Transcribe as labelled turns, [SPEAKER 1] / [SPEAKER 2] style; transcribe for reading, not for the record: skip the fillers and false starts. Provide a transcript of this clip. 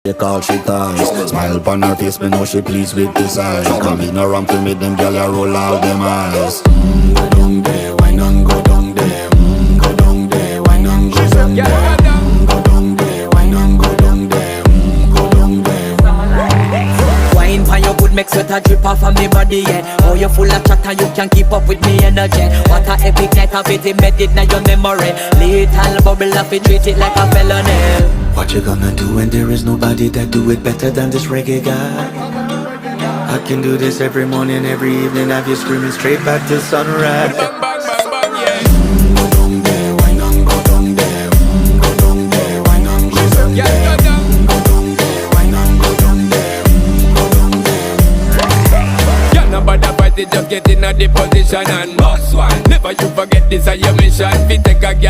[SPEAKER 1] They call she ties. Smile upon her face, me know she pleased with this eyes. Come in around to me, them gyal a roll out them eyes. Go down there, why not go down there? Go down there, why not go down there? Go down there, why not go down there? Go down there.
[SPEAKER 2] Wine pan your good, make sweat a drip off of me body, yeah. Oh, you full of chatter, you can't keep up with me energy. What a epic night of it, embedded in your memory. Little bubble of it, treat it like a felony.
[SPEAKER 1] What you gonna do when there is nobody that do it better than this reggae guy? I can do this every morning, every evening, have you screaming straight back to sunrise.
[SPEAKER 3] Bang, bang, bang, bang, yeah.
[SPEAKER 1] Go down there, why not go down there? Go down there, why not go down there?
[SPEAKER 3] Yeah, go down.
[SPEAKER 1] Go down there, why not go down there? Go down there.
[SPEAKER 3] Yeah, nobody fight it, just get in a the position and boss one. Never you forget this is your mission. Fi take a